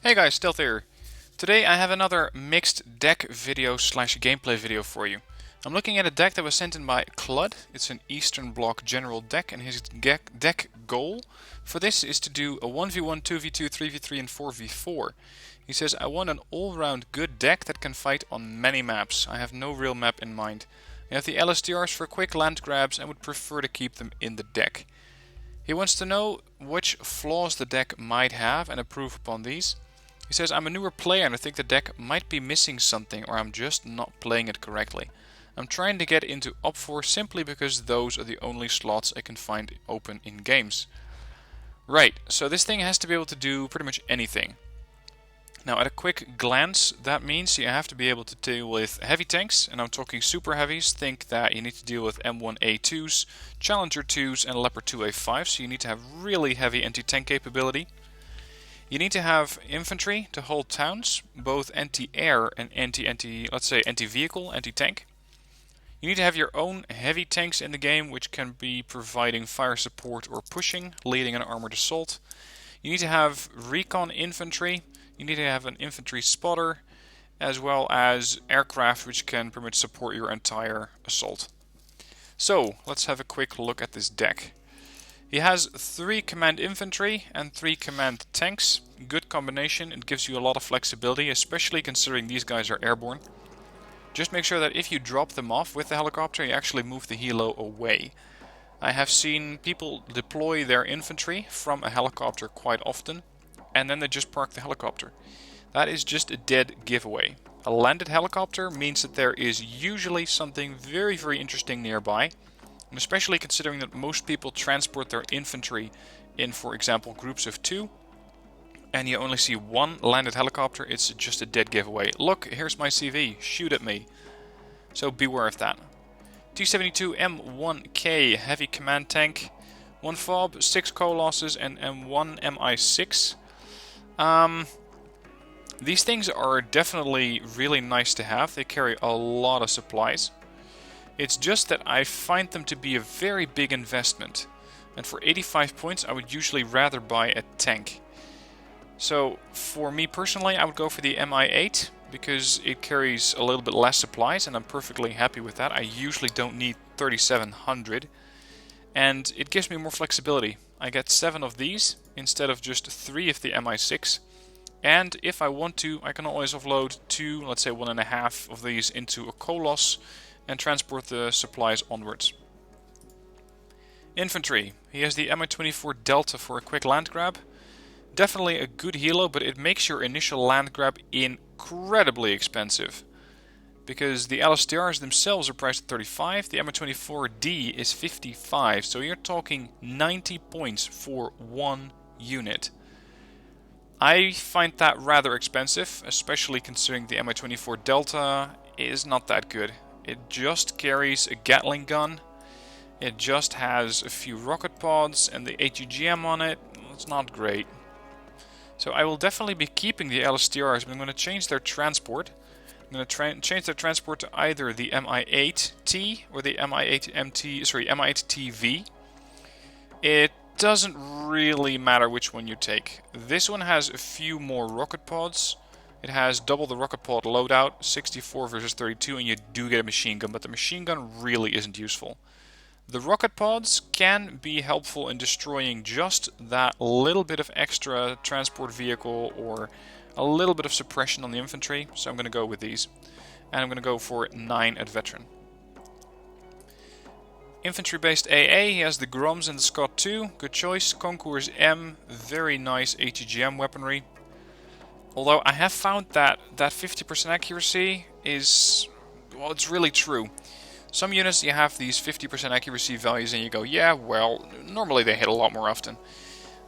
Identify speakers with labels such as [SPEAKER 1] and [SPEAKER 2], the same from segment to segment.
[SPEAKER 1] Hey guys, Stealth here. Today I have another mixed deck video slash gameplay video for you. I'm looking at a deck that was sent in by Cludd. It's an Eastern Bloc general deck, and his deck goal for this is to do a 1v1, 2v2, 3v3 and 4v4. He says, I want an all-round good deck that can fight on many maps. I have no real map in mind. I have the LSTRs for quick land grabs and would prefer to keep them in the deck. He wants to know which flaws the deck might have and improve upon these. He says, I'm a newer player and I think the deck might be missing something, or I'm just not playing it correctly. I'm trying to get into Op 4 simply because those are the only slots I can find open in games. Right, so this thing has to be able to do pretty much anything. Now at a quick glance, that means you have to be able to deal with heavy tanks, and I'm talking super heavies. Think that you need to deal with M1A2s, Challenger 2s and Leopard 2A5s, so you need to have really heavy anti-tank capability. You need to have infantry to hold towns, both anti-air and anti-vehicle, anti-tank. You need to have your own heavy tanks in the game, which can be providing fire support or pushing, leading an armored assault. You need to have recon infantry. You need to have an infantry spotter, as well as aircraft, which can pretty much support your entire assault. So, let's have a quick look at this deck. He has 3 command infantry and 3 command tanks. Good combination, it gives you a lot of flexibility, especially considering these guys are airborne. Just make sure that if you drop them off with the helicopter, you actually move the helo away. I have seen people deploy their infantry from a helicopter quite often, and then they just park the helicopter. That is just a dead giveaway. A landed helicopter means that there is usually something very, very interesting nearby. And especially considering that most people transport their infantry in, for example, groups of 2, and you only see 1 landed helicopter, it's just a dead giveaway. Look, here's my CV, shoot at me. So beware of that. T-72M1K heavy command tank, 1 FOB, 6 colossus and M1 MI6. These things are definitely really nice to have. They carry a lot of supplies. It's just that I find them to be a very big investment, and for 85 points I would usually rather buy a tank. So for me personally, I would go for the MI8 because it carries a little bit less supplies, and I'm perfectly happy with that. I usually don't need 3700, and it gives me more flexibility. I get 7 of these instead of just 3 of the MI6, and if I want to, I can always offload 2, let's say 1.5 of these into a Coloss and transport the supplies onwards. Infantry. He has the Mi-24 Delta for a quick land grab. Definitely a good helo, but it makes your initial land grab incredibly expensive. Because the LSTRs themselves are priced at 35, the Mi-24D is 55, so you're talking 90 points for 1 unit. I find that rather expensive, especially considering the Mi-24 Delta is not that good. It just carries a Gatling gun, it just has a few rocket pods and the AGGM on it. It's not great. So I will definitely be keeping the LSTRs, but I'm going to change their transport. I'm going to change their transport to either the Mi-8T or the Mi-8TV. It doesn't really matter which one you take. This one has a few more rocket pods. It has double the rocket pod loadout, 64 versus 32, and you do get a machine gun, but the machine gun really isn't useful. The rocket pods can be helpful in destroying just that little bit of extra transport vehicle or a little bit of suppression on the infantry, so I'm going to go with these. And I'm going to go for 9 at veteran. Infantry-based AA, he has the Groms and the Scott 2, good choice. Concours M, very nice ATGM weaponry. Although I have found that 50% accuracy is, well, it's really true. Some units you have these 50% accuracy values and you go, yeah, well, normally they hit a lot more often.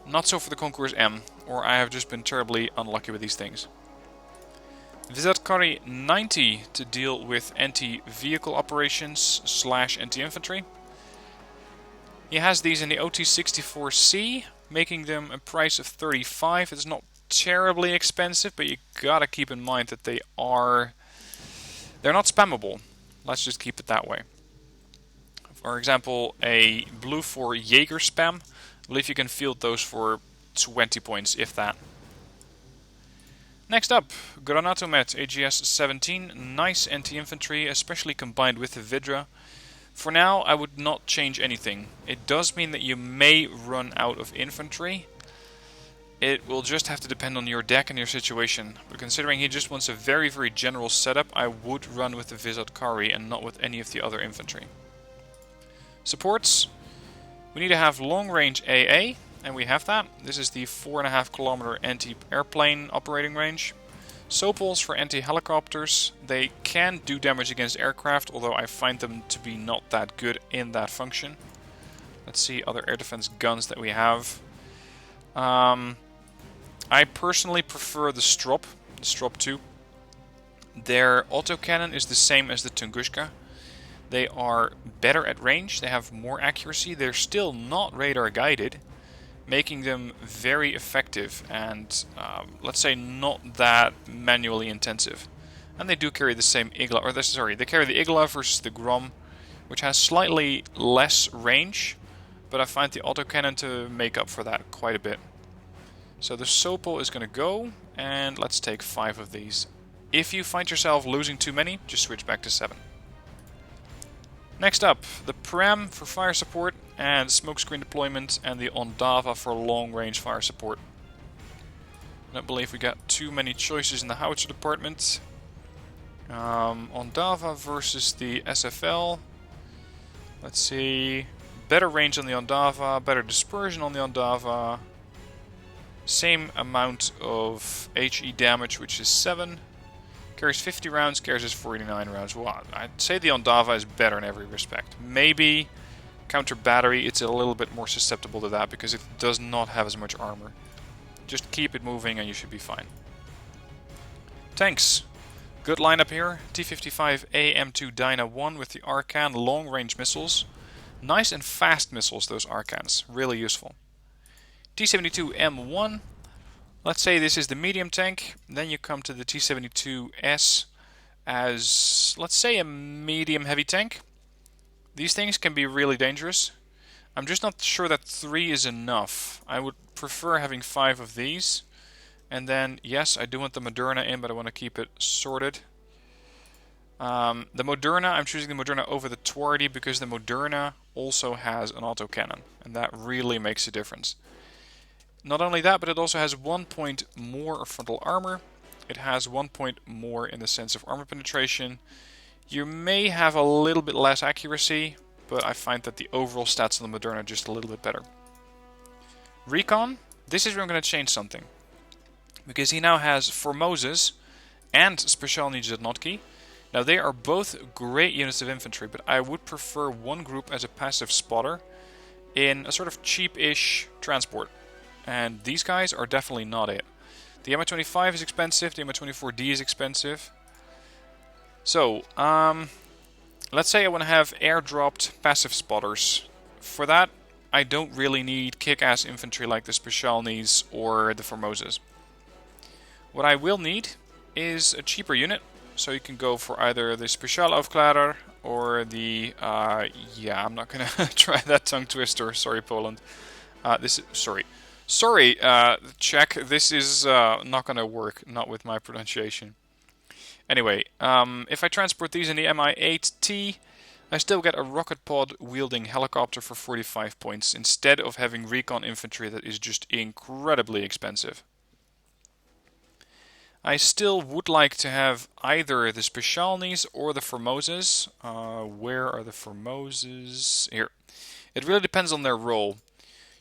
[SPEAKER 1] Not so for the Concours M, or I have just been terribly unlucky with these things. Vizatkari 90 to deal with anti-vehicle operations / anti-infantry. He has these in the OT64C, making them a price of 35. It's not terribly expensive, but you gotta keep in mind that they're not spammable. Let's just keep it that way. For example, a blue for Jaeger spam, I believe you can field those for 20 points, if that. Next up, Granatomet AGS 17, nice anti-infantry, especially combined with the Vidra. For now, I would not change anything. It does mean that you may run out of infantry. It will just have to depend on your deck and your situation. But considering he just wants a very, very general setup, I would run with the Vizard Kari and not with any of the other infantry. Supports. We need to have long-range AA, and we have that. This is the 4.5 kilometer anti-airplane operating range. Sopols for anti-helicopters. They can do damage against aircraft, although I find them to be not that good in that function. Let's see other air defense guns that we have. I personally prefer the Strop 2. Their autocannon is the same as the Tunguska. They are better at range, they have more accuracy, they're still not radar guided, making them very effective and, let's say, not that manually intensive. And they do carry the same Igla, they carry the Igla versus the Grom, which has slightly less range, but I find the autocannon to make up for that quite a bit. So the Sopol is going to go, and let's take 5 of these. If you find yourself losing too many, just switch back to 7. Next up, the Pram for fire support and smokescreen deployment, and the Ondava for long-range fire support. I don't believe we got too many choices in the howitzer department. Ondava versus the SFL. Let's see. Better range on the Ondava, better dispersion on the Ondava. Same amount of HE damage, which is 7. Carries 50 rounds, carries 49 rounds. Well, I'd say the Ondava is better in every respect. Maybe counter battery, it's a little bit more susceptible to that because it does not have as much armor. Just keep it moving and you should be fine. Tanks. Good lineup here. T-55A M2 Dyna 1 with the Arcan long-range missiles. Nice and fast missiles, those Arcans. Really useful. T-72 M1. Let's say this is the medium tank. Then you come to the T-72S as, let's say, a medium heavy tank. These things can be really dangerous. I'm just not sure that 3 is enough. I would prefer having 5 of these. And then, yes, I do want the Moderna in, but I want to keep it sorted. The Moderna, I'm choosing the Moderna over the Twardy because the Moderna also has an autocannon. And that really makes a difference. Not only that, but it also has 1 point more frontal armor. It has 1 point more in the sense of armor penetration. You may have a little bit less accuracy, but I find that the overall stats on the Moderna are just a little bit better. Recon, this is where I'm going to change something. Because he now has Formosas and Specialny Jednotki. Now they are both great units of infantry, but I would prefer one group as a passive spotter in a sort of cheap-ish transport. And these guys are definitely not it. The MI-25 is expensive, the MI-24D is expensive. So, let's say I want to have airdropped passive spotters. For that, I don't really need kick-ass infantry like the Specialnys or the Formosas. What I will need is a cheaper unit. So you can go for either the Specialaufklarer or the... I'm not going to try that tongue twister. Sorry, Poland. Sorry, Czech, this is not going to work, not with my pronunciation. Anyway, if I transport these in the Mi-8T, I still get a rocket pod wielding helicopter for 45 points, instead of having recon infantry that is just incredibly expensive. I still would like to have either the Specialnys or the Formosas. Where are the Formosas? Here. It really depends on their role.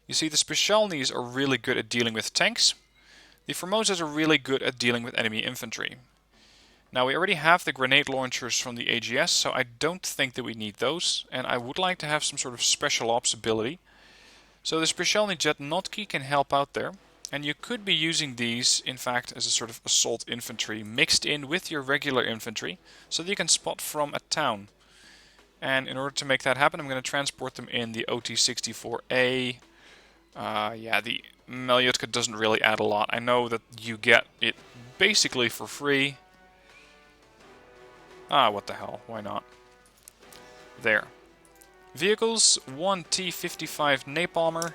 [SPEAKER 1] You see, the Specialnys are really good at dealing with tanks. The Formosas are really good at dealing with enemy infantry. Now, we already have the grenade launchers from the AGS, so I don't think that we need those. And I would like to have some sort of special ops ability. So the Specialny Jednotki can help out there. And you could be using these, in fact, as a sort of assault infantry mixed in with your regular infantry, so that you can spot from a town. And in order to make that happen, I'm going to transport them in the OT-64A. The Meliotka doesn't really add a lot. I know that you get it basically for free. What the hell, why not? There. Vehicles, 1 T-55 Napalmer.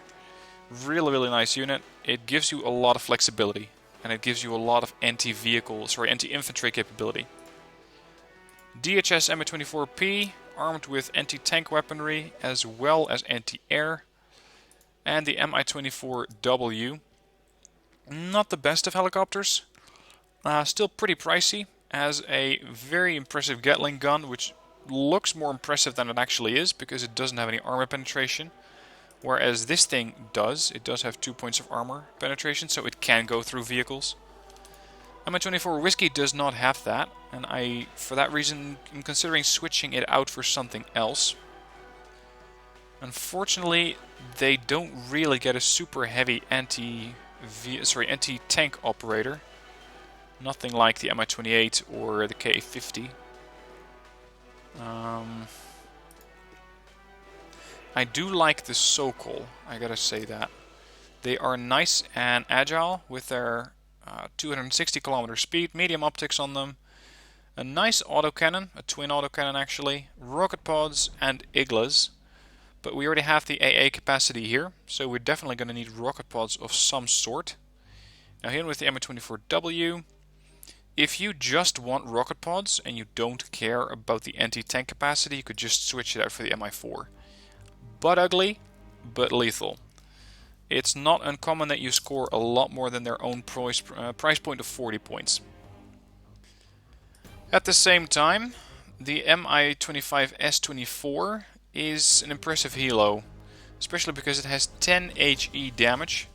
[SPEAKER 1] Really, really nice unit. It gives you a lot of flexibility. and it gives you a lot of anti-infantry capability. DHS MA-24P, armed with anti-tank weaponry as well as anti-air. And the Mi-24W, not the best of helicopters, still pretty pricey, has a very impressive Gatling gun, which looks more impressive than it actually is because it doesn't have any armor penetration. Whereas this thing does. It does have 2 points of armor penetration, so it can go through vehicles. Mi-24 Whiskey does not have that, and for that reason, I'm considering switching it out for something else. Unfortunately, they don't really get a super heavy anti-tank operator. Nothing like the Mi-28 or the Ka-50. I do like the Sokol, I gotta say that. They are nice and agile with their 260 km speed, medium optics on them, a nice autocannon, a twin autocannon actually, rocket pods and iglas. But we already have the AA capacity here, so we're definitely going to need rocket pods of some sort. Now here with the Mi-24W, if you just want rocket pods and you don't care about the anti-tank capacity, you could just switch it out for the Mi-4. But ugly, but lethal. It's not uncommon that you score a lot more than their own price point of 40 points. At the same time, the Mi-25S24 is an impressive helo, especially because it has 10 HE damage.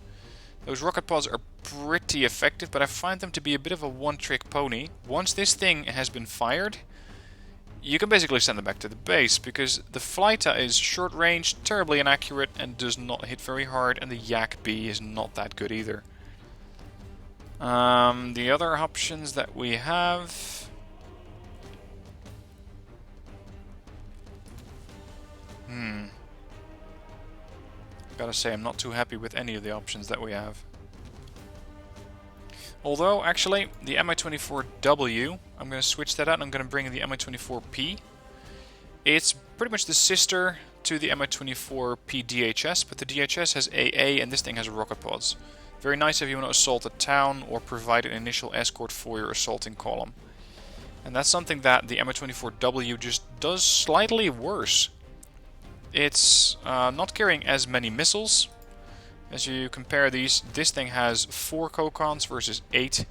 [SPEAKER 1] Those rocket pods are pretty effective, but I find them to be a bit of a one-trick pony. Once this thing has been fired, you can basically send them back to the base, because the Flyta is short-range, terribly inaccurate, and does not hit very hard, and the Yak-B is not that good either. The other options that we have... Gotta say, I'm not too happy with any of the options that we have. Although, actually, the Mi-24W, I'm going to switch that out and I'm going to bring in the Mi-24P. It's pretty much the sister to the Mi-24P DHS, but the DHS has AA and this thing has rocket pods. Very nice if you want to assault a town or provide an initial escort for your assaulting column. And that's something that the Mi-24W just does slightly worse. It's not carrying as many missiles. As you compare these, this thing has 4 Kokons versus 8.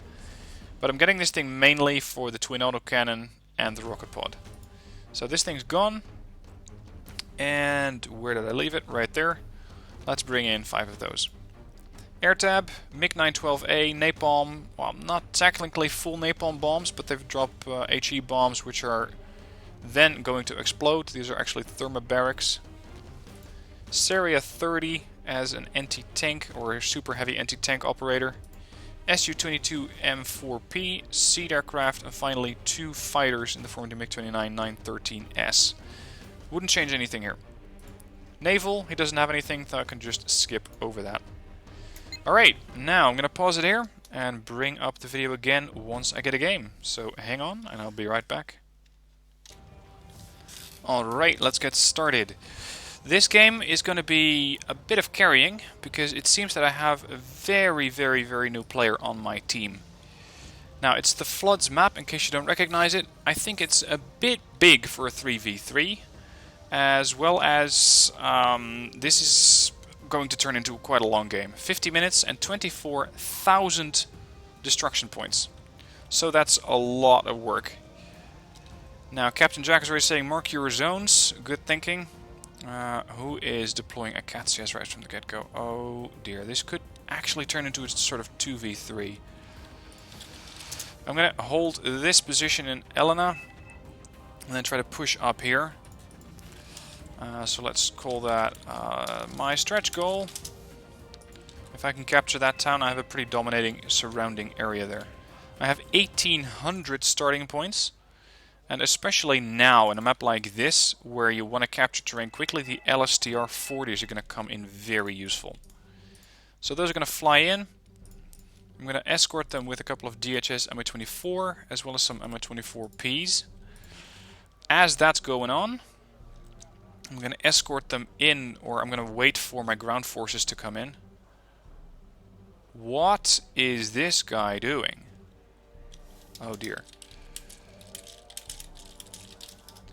[SPEAKER 1] But I'm getting this thing mainly for the twin autocannon and the rocket pod. So this thing's gone. And where did I leave it? Right there. Let's bring in 5 of those. AirTab, MiG-912A, napalm. Well, not technically full napalm bombs, but they've dropped HE bombs which are then going to explode. These are actually thermobarics. Seria 30 as an anti-tank or a super heavy anti-tank operator. Su-22 M4P, seed aircraft, and finally 2 fighters in the form of the MiG-29 913S. Wouldn't change anything here. Naval, he doesn't have anything, so I can just skip over that. Alright, now I'm going to pause it here and bring up the video again once I get a game. So hang on and I'll be right back. Alright, let's get started. This game is going to be a bit of carrying, because it seems that I have a very new player on my team. Now, it's the Floods map, in case you don't recognize it. I think it's a bit big for a 3v3, as well as this is going to turn into quite a long game. 50 minutes and 24,000 destruction points. So that's a lot of work. Now, Captain Jack is already saying, mark your zones. Good thinking. Who is deploying Acacias right from the get-go? Oh dear, this could actually turn into a sort of 2v3. I'm going to hold this position in Elena, and then try to push up here. So let's call that my stretch goal. If I can capture that town, I have a pretty dominating surrounding area there. I have 1,800 starting points. And especially now, in a map like this, where you want to capture terrain quickly, the LSTR-40s are going to come in very useful. So those are going to fly in. I'm going to escort them with a couple of DHS Mi-24, as well as some Mi-24Ps. As that's going on, I'm going to escort them in, or I'm going to wait for my ground forces to come in. What is this guy doing? Oh dear.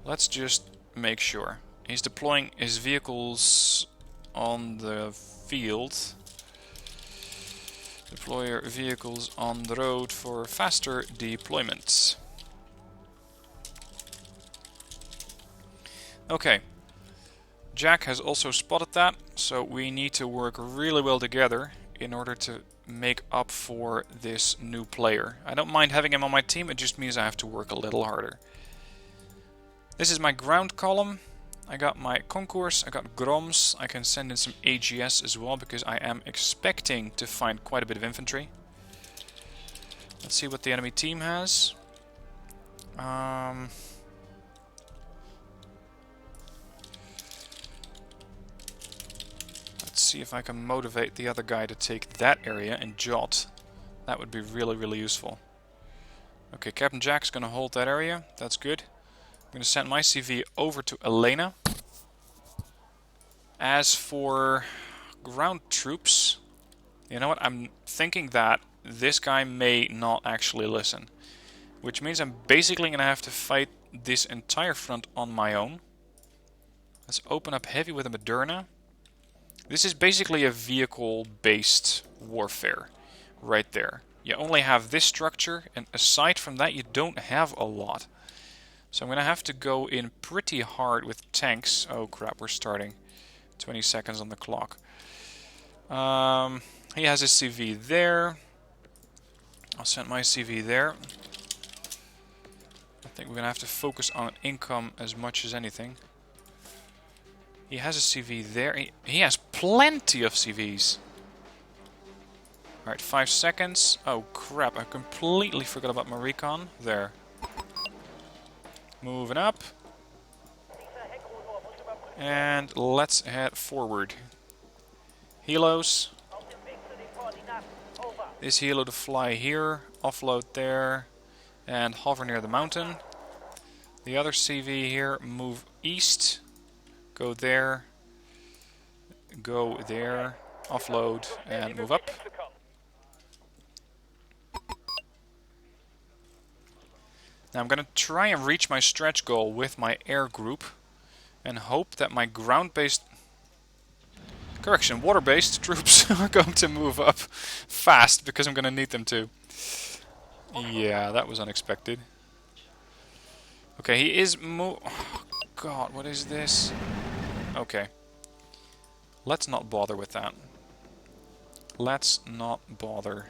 [SPEAKER 1] Let's just make sure. He's deploying his vehicles on the field. Deploy your vehicles on the road for faster deployments. Okay. Jack has also spotted that, so we need to work really well together in order to make up for this new player. I don't mind having him on my team, it just means I have to work a little harder. This is my ground column. I got my concourse, I got Groms, I can send in some AGS as well because I am expecting to find quite a bit of infantry. Let's see what the enemy team has. Let's see if I can motivate the other guy to take that area and Jot. That would be really, really useful. Okay, Captain Jack's gonna hold that area, that's good. I'm going to send my CV over to Elena. As for ground troops, you know what? I'm thinking that this guy may not actually listen. Which means I'm basically going to have to fight this entire front on my own. Let's open up heavy with a Moderna. This is basically a vehicle-based warfare. Right there. You only have this structure, and aside from that you don't have a lot. So I'm going to have to go in pretty hard with tanks. Oh crap, we're starting. 20 seconds on the clock. He has his CV there. I'll send my CV there. I think we're going to have to focus on income as much as anything. He has a CV there. He has plenty of CVs. Alright, 5 seconds. Oh crap, I completely forgot about my recon. There. Moving up. And let's head forward. Helos. This helo to fly here, offload there, and hover near the mountain. The other CV here, move east, go there, offload, and move up. Now I'm going to try and reach my stretch goal with my air group and hope that my ground-based, water-based troops are going to move up fast because I'm going to need them to. Yeah, that was unexpected. Okay, he is oh, God, what is this? Okay. Let's not bother with that. Let's not bother.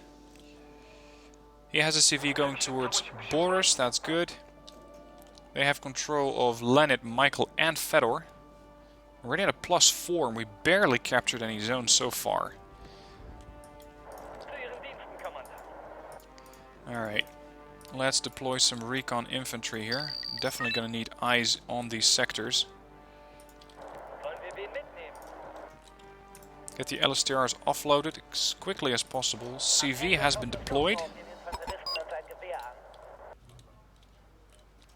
[SPEAKER 1] He has a CV going towards Boris, that's good. They have control of Leonid, Michael and Fedor. We're already at a +4 and we barely captured any zones so far. Alright, let's deploy some recon infantry here. Definitely gonna need eyes on these sectors. Get the LSTRs offloaded as quickly as possible. CV has been deployed.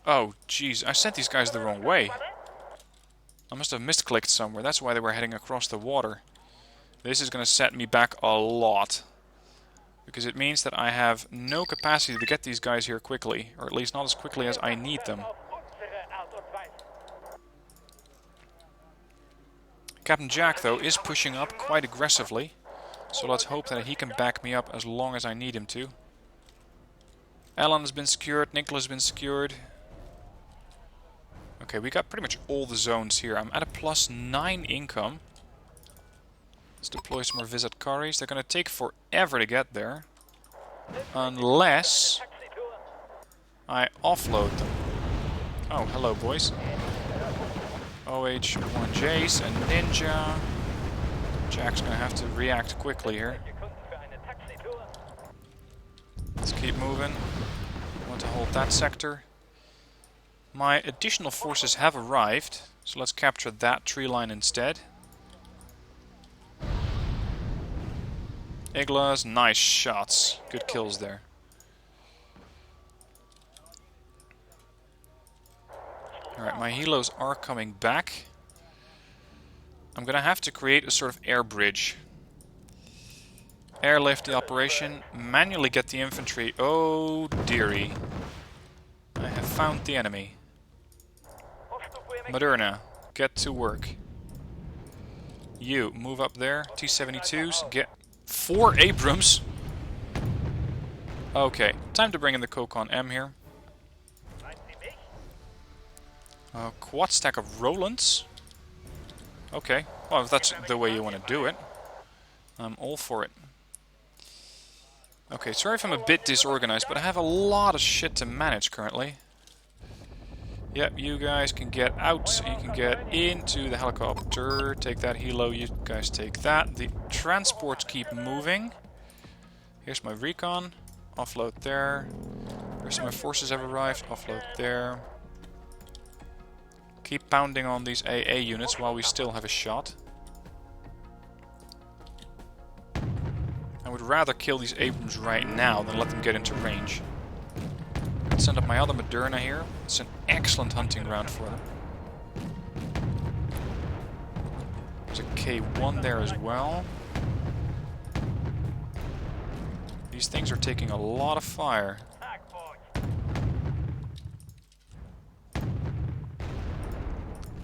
[SPEAKER 1] Oh, jeez, I sent these guys the wrong way. I must have misclicked somewhere, that's why they were heading across the water. This is going to set me back a lot. Because it means that I have no capacity to get these guys here quickly. Or at least not as quickly as I need them. Captain Jack, though, is pushing up quite aggressively. So let's hope that he can back me up as long as I need him to. Alan has been secured, Nicholas has been secured. Okay, we got pretty much all the zones here. I'm at a +9 income. Let's deploy some more Visit Karis. They're going to take forever to get there. Unless I offload them. Oh, hello boys. OH-1Js and Ninja. Jack's going to have to react quickly here. Let's keep moving. I want to hold that sector. My additional forces have arrived, so let's capture that tree line instead. Iglas, nice shots. Good kills there. Alright, my helos are coming back. I'm gonna have to create a sort of air bridge. Airlift the operation. Manually get the infantry. Oh dearie. I have found the enemy. Moderna, get to work. You, move up there. T-72s, get 4 Abrams. Okay, time to bring in the Kokon M here. Quad stack of Rolands. Okay, well if that's the way you want to do it, I'm all for it. Okay, sorry if I'm a bit disorganized, but I have a lot of shit to manage currently. Yep, you guys can get out, you can get into the helicopter, take that helo, you guys take that. The transports keep moving. Here's my recon, offload there. Rest of my forces have arrived, offload there. Keep pounding on these AA units while we still have a shot. I would rather kill these Abrams right now than let them get into range. Send up my other Moderna here. It's an excellent hunting ground for them. There's a K1 there as well. These things are taking a lot of fire. A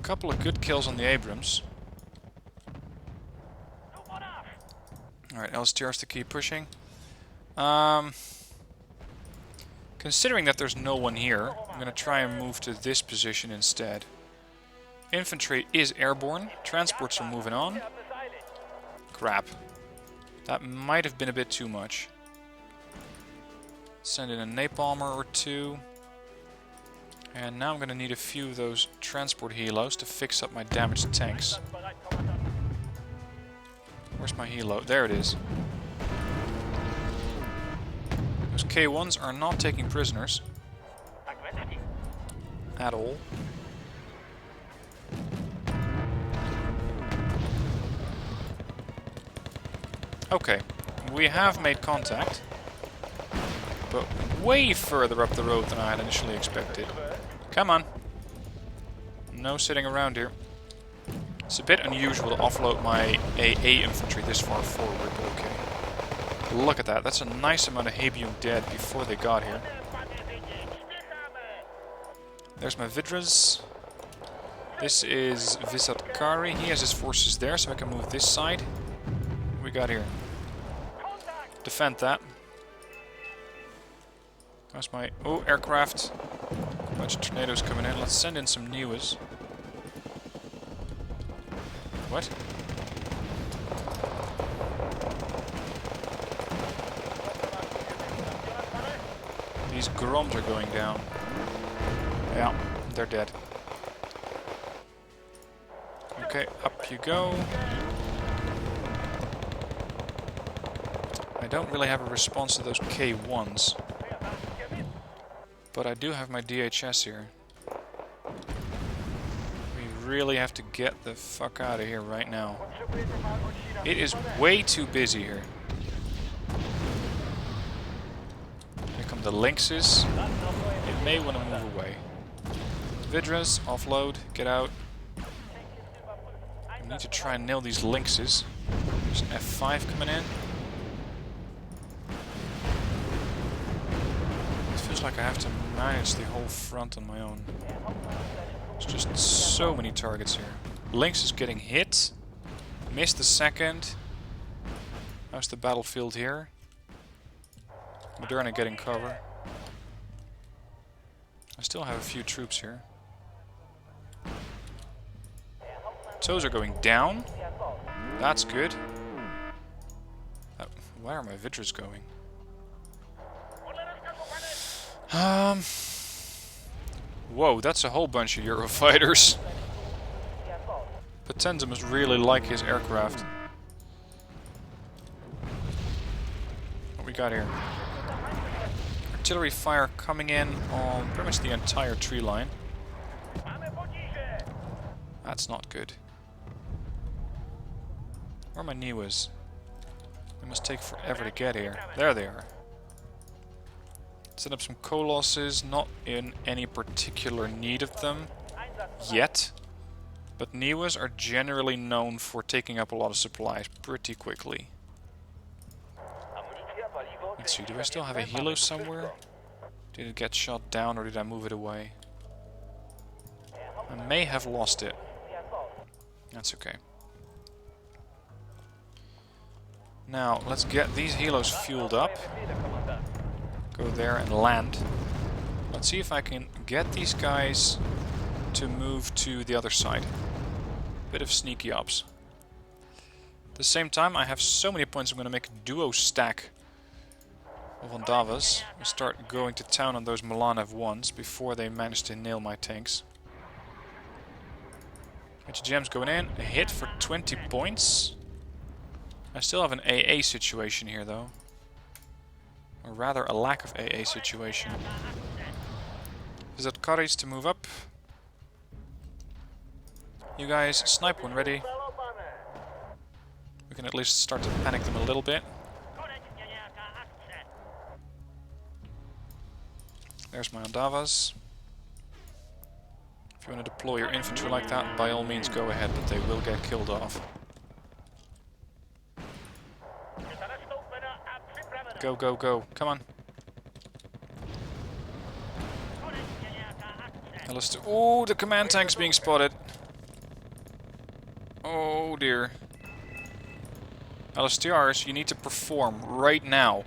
[SPEAKER 1] couple of good kills on the Abrams. Alright, LSTRs to keep pushing. Considering that there's no one here, I'm going to try and move to this position instead. Infantry is airborne. Transports are moving on. Crap. That might have been a bit too much. Send in a napalmer or two. And now I'm going to need a few of those transport helos to fix up my damaged tanks. Where's my helo? There it is. Those K1s are not taking prisoners. At all. Okay, we have made contact. But way further up the road than I had initially expected. Come on. No sitting around here. It's a bit unusual to offload my AA infantry this far forward, but okay. Look at that, that's a nice amount of Habium dead before they got here. There's my Vidras. This is Visatkari. He has his forces there, so I can move this side. What we got here? Defend that. That's my... Oh, aircraft. A bunch of tornadoes coming in. Let's send in some Niwas. What? These Groms are going down. Yeah, they're dead. Okay, up you go. I don't really have a response to those K1s. But I do have my DHS here. We really have to get the fuck out of here right now. It is way too busy here. Here come the Lynxes. It may want to move away. Vidras, offload, get out. I need to try and nail these Lynxes. There's an F5 coming in. It feels like I have to manage the whole front on my own. There's just so many targets here. Lynx is getting hit. Missed the second. How's the battlefield here? Moderna getting cover. I still have a few troops here. Toes are going down. That's good. Where are my Vidras going? Whoa, that's a whole bunch of Eurofighters. Potenza must really like his aircraft. What we got here? Artillery fire coming in on pretty much the entire tree line. That's not good. Where are my Niwas? They must take forever to get here. There they are. Set up some Colosses, not in any particular need of them yet. But Niwas are generally known for taking up a lot of supplies pretty quickly. Let's see, do I still have a helo somewhere? Did it get shot down or did I move it away? I may have lost it. That's okay. Now, let's get these helos fueled up. Go there and land. Let's see if I can get these guys to move to the other side. Bit of sneaky ops. At the same time, I have so many points, I'm going to make a duo stack of Ondavas. And start going to town on those Milan F1s before they manage to nail my tanks. HGM's going in. A hit for 20 points. I still have an AA situation here, though. Or rather, a lack of AA situation. Is that Karis to move up? You guys, snipe when ready. We can at least start to panic them a little bit. There's my Ondavas. If you want to deploy your infantry like that, by all means go ahead, but they will get killed off. Go, go, go. Come on. Oh, the command tank's being spotted. Oh dear. LSTRs, you need to perform right now.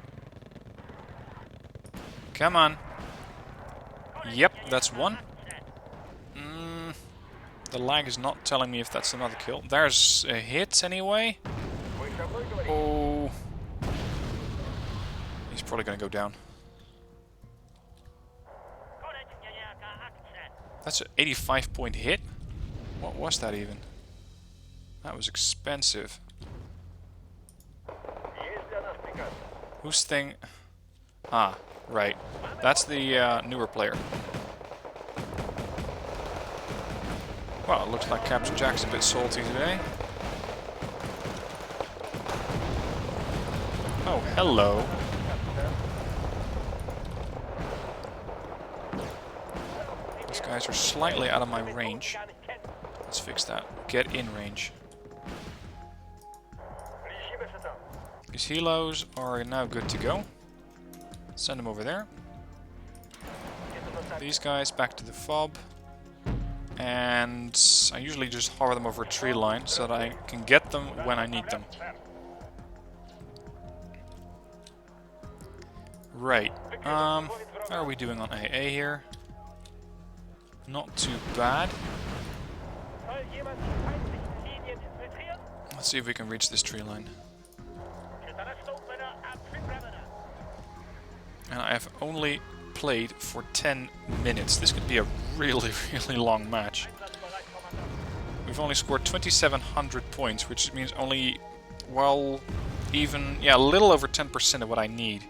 [SPEAKER 1] Come on. Yep, that's one. The lag is not telling me if that's another kill. There's a hit anyway. Oh. He's probably going to go down. That's an 85-point hit? What was that even? That was expensive. Whose thing? Ah, right. That's the newer player. Well, it looks like Captain Jack's a bit salty today. Oh, hello. These guys are slightly out of my range. Let's fix that. Get in range. These helos are now good to go. Send them over there. These guys back to the fob. And I usually just hover them over a tree line so that I can get them when I need them. Right. How are we doing on AA here? Not too bad. Let's see if we can reach this tree line. And I have only played for 10 minutes. This could be a really, really long match. We've only scored 2,700 points, which means only, well, even, yeah, a little over 10% of what I need.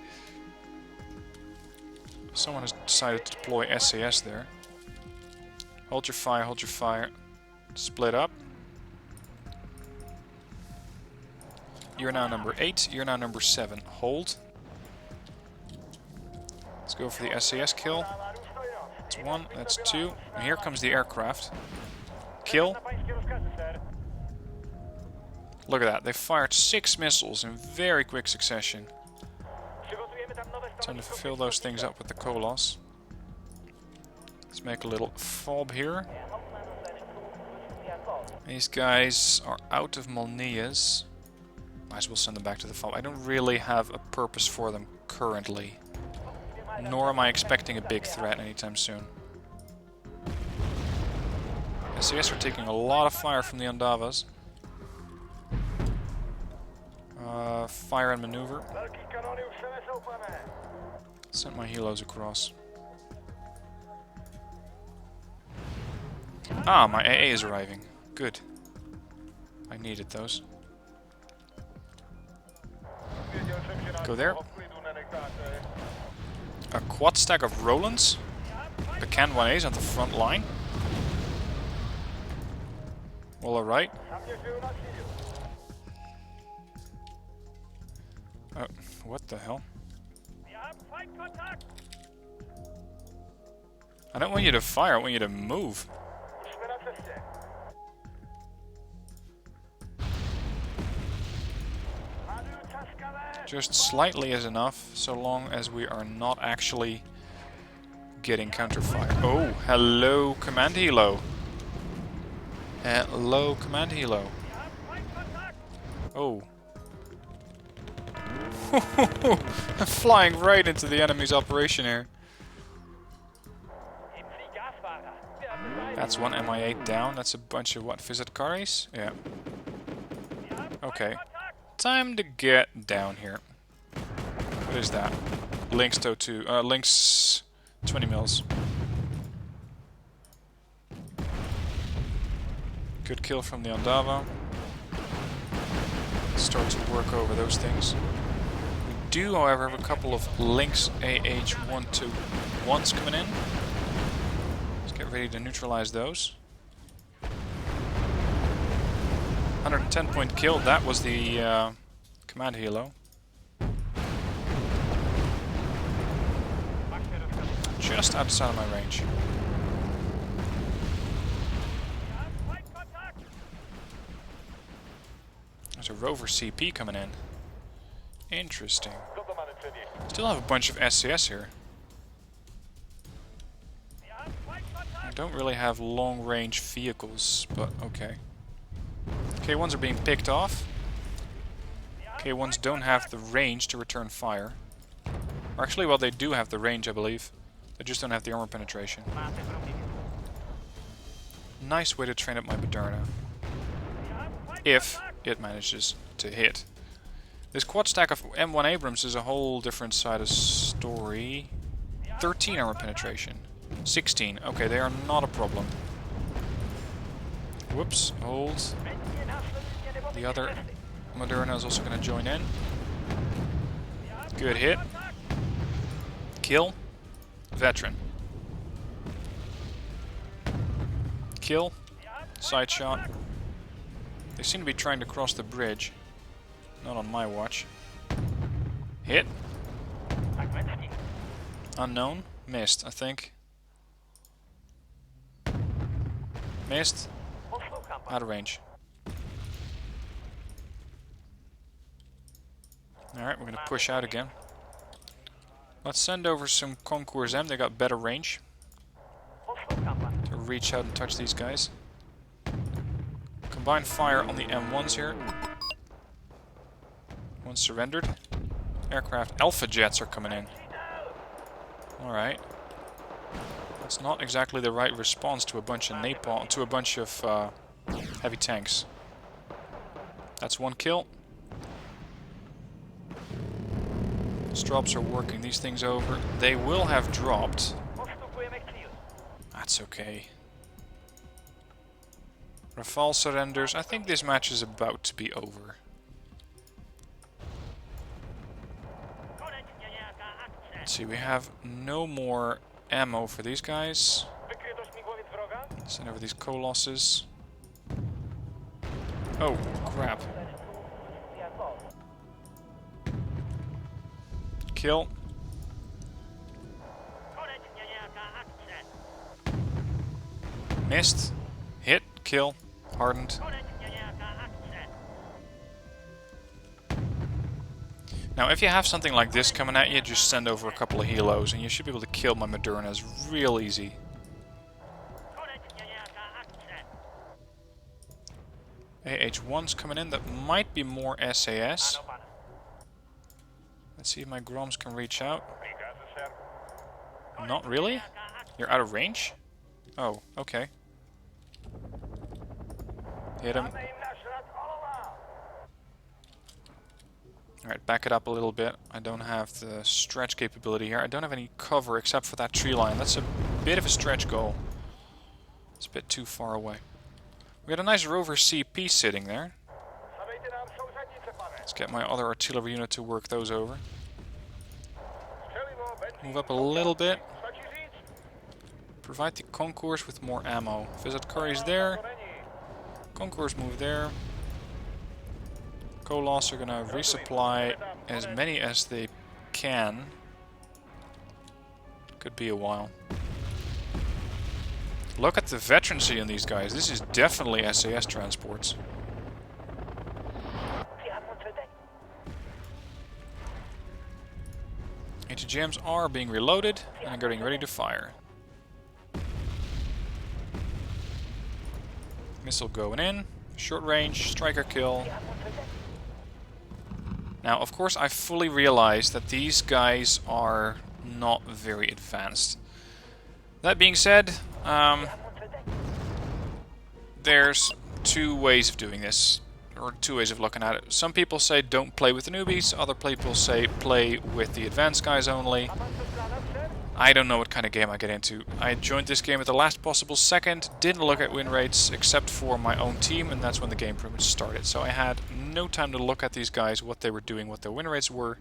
[SPEAKER 1] Someone has decided to deploy SAS there. Hold your fire, hold your fire. Split up. You're now number 8, you're now number 7. Hold. Let's go for the SAS kill. That's 1, that's 2. And here comes the aircraft. Kill. Look at that, they fired 6 missiles in very quick succession. Time to fill those things up with the Kolos. Let's make a little fob here. These guys are out of Molnias. Might as well send them back to the fob. I don't really have a purpose for them currently. Nor am I expecting a big threat anytime soon. SAS are taking a lot of fire from the Ondavas. Fire and maneuver. Sent my helos across. Ah, my AA is arriving. Good. I needed those. Go there. A quad stack of Rolands. The Can 1As on the front line. Well, alright. What the hell? I don't want you to fire, I want you to move. Just slightly is enough, so long as we are not actually getting counterfire. Oh, hello, Command Helo. Hello, Command Helo. Oh. I'm flying right into the enemy's operation here. That's one MI8 down. That's a bunch of what? Visitkaris? Yeah. Okay. Time to get down here. What is that? Lynx TO2. Lynx 20 mils. Good kill from the Ondava. Start to work over those things. We do, however, have a couple of Lynx AH-121s coming in. Let's get ready to neutralize those. 110 point kill, that was the Command Helo. Just outside of my range. There's a rover CP coming in. Interesting. Still have a bunch of SCS here. I don't really have long-range vehicles, but okay. K1s are being picked off. K1s don't have the range to return fire. Or actually, well, they do have the range, I believe. They just don't have the armor penetration. Nice way to train up my Moderna. If it manages to hit. This quad stack of M1 Abrams is a whole different side of story. 13 armor penetration. 16. Okay, they are not a problem. Whoops, hold. The other Moderna is also going to join in. Good hit. Kill. Veteran. Kill. Side shot. They seem to be trying to cross the bridge. Not on my watch. Hit. Unknown. Missed, I think. Missed. Out of range. Alright, we're going to push out again. Let's send over some Concours M. They got better range to reach out and touch these guys. Combined fire on the M1s here. One surrendered. Aircraft Alpha jets are coming in. Alright. That's not exactly the right response to a bunch of napalm, to a bunch of heavy tanks. That's one kill. Drops are working these things over. They will have dropped. That's okay. Rafale surrenders. I think this match is about to be over. Let's see, we have no more ammo for these guys. Send over these Colossus. Oh, crap. Kill. Missed. Hit. Kill. Hardened. Now, if you have something like this coming at you, just send over a couple of helos and you should be able to kill my Modernas real easy. AH-1's coming in. That might be more SAS. Let's see if my Groms can reach out. Not really? You're out of range? Oh, okay. Hit him. Alright, back it up a little bit. I don't have the stretch capability here. I don't have any cover except for that tree line. That's a bit of a stretch goal. It's a bit too far away. We got a nice rover CP sitting there. Let's get my other artillery unit to work those over. Move up a little bit. Provide the Concours with more ammo. Visitkaris there. Concours move there. Colos are going to resupply as many as they can. Could be a while. Look at the veterancy in these guys. This is definitely SAS transports. ATGMs are being reloaded and getting ready to fire. Missile going in. Short range, striker kill. Now, of course, I fully realize that these guys are not very advanced. That being said, there's two ways of doing this, or two ways of looking at it. Some people say don't play with the newbies, other people say play with the advanced guys only. I don't know what kind of game I get into. I joined this game at the last possible second, didn't look at win rates except for my own team, and that's when the game pretty much started. So I had no time to look at these guys, what they were doing, what their win rates were.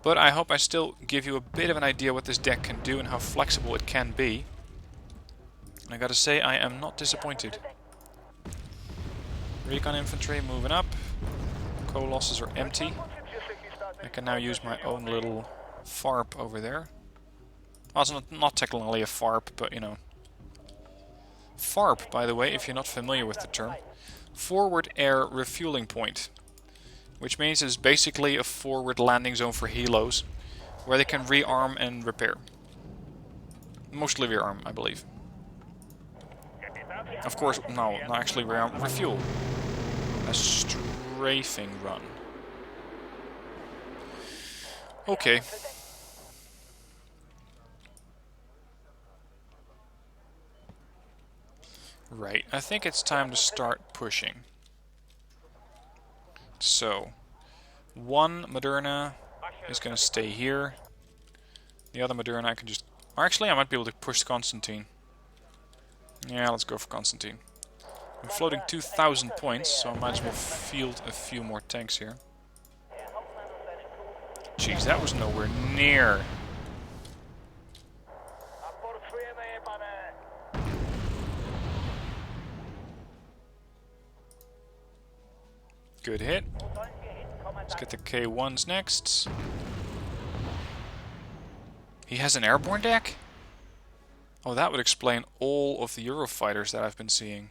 [SPEAKER 1] But I hope I still give you a bit of an idea what this deck can do and how flexible it can be. And I gotta say, I am not disappointed. Recon infantry moving up. Colossus are empty. I can now use my own little FARP over there. Well, it's not technically a FARP, but you know. FARP, by the way, if you're not familiar with the term. Forward Air Refueling Point. Which means it's basically a forward landing zone for helos, where they can rearm and repair. Mostly rearm, I believe. Of course, no, not actually rearm, refuel. A strafing run. Okay. Right, I think it's time to start pushing. So, one Moderna is going to stay here. The other Moderna I can just... Actually, I might be able to push Constantine. Yeah, let's go for Constantine. I'm floating 2,000 points, so I might as well field a few more tanks here. Jeez, that was nowhere near. Good hit. Let's get the K1s next. He has an airborne deck? Oh, that would explain all of the Eurofighters that I've been seeing.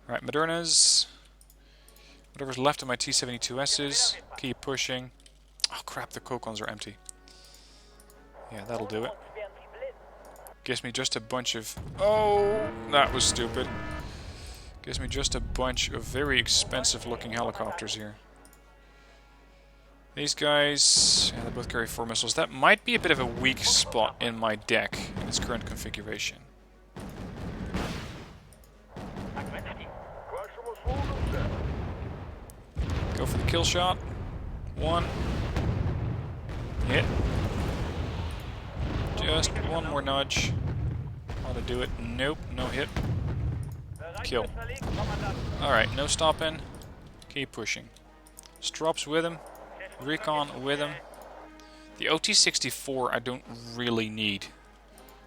[SPEAKER 1] Right, Modernas. Whatever's left of my T-72Ss. Keep pushing. Oh crap, the Kokons are empty. Yeah, that'll do it. Gives me just a bunch of... Oh, that was stupid. Gives me just a bunch of very expensive looking helicopters here. These guys, yeah, they both carry 4 missiles. That might be a bit of a weak spot in my deck in its current configuration. Go for the kill shot. 1. Hit. Just one more nudge. Ought to do it. Nope, no hit. Kill. Alright, no stopping. Keep pushing. Strops with him. Recon with him. The OT-64 I don't really need.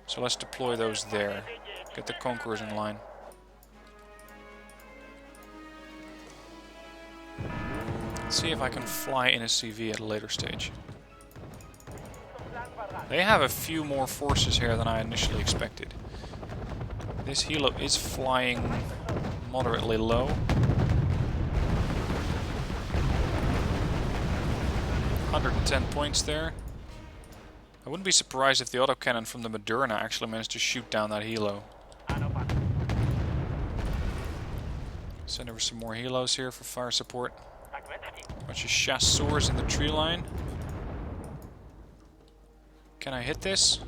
[SPEAKER 1] So let's deploy those there. Get the Conquerors in line. Let's see if I can fly in a CV at a later stage. They have a few more forces here than I initially expected. This helo is flying moderately low. 110 points there. I wouldn't be surprised if the autocannon from the Moderna actually managed to shoot down that helo. Send over some more helos here for fire support. Bunch of chasseurs in the tree line. Can I hit this?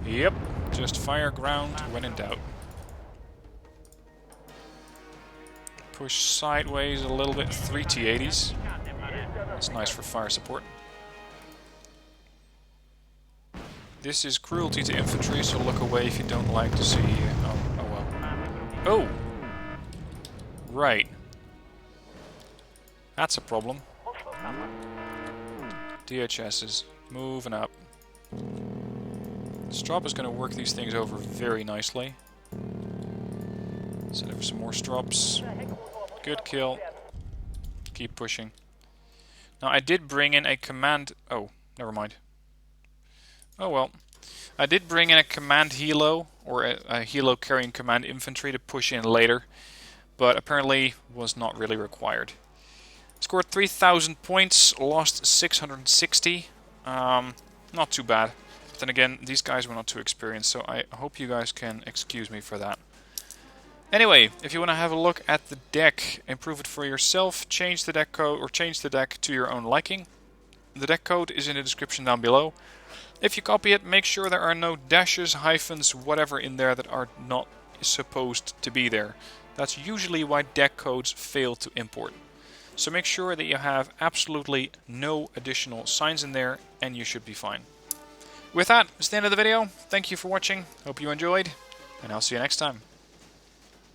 [SPEAKER 1] Yep, just fire ground when in doubt. Push sideways a little bit, 3 T-80s. That's nice for fire support. This is cruelty to infantry, so look away if you don't like to see... Oh well. Oh! Right. That's a problem. DHSs moving up. Strop is going to work these things over very nicely. Send over some more Strops. Good kill. Keep pushing. Now I did bring in a command... Oh, never mind. Oh well. I did bring in a command helo, or a helo carrying command infantry to push in later. but apparently was not really required. Scored 3,000 points, lost 660. Not too bad. But then again, these guys were not too experienced, so I hope you guys can excuse me for that. Anyway, if you want to have a look at the deck, improve it for yourself, change the deck code or change the deck to your own liking, the deck code is in the description down below. If you copy it, make sure there are no dashes, hyphens, whatever in there that are not supposed to be there. That's usually why deck codes fail to import. So make sure that you have absolutely no additional signs in there and you should be fine. With that, it's the end of the video. Thank you for watching. Hope you enjoyed, and I'll see you next time.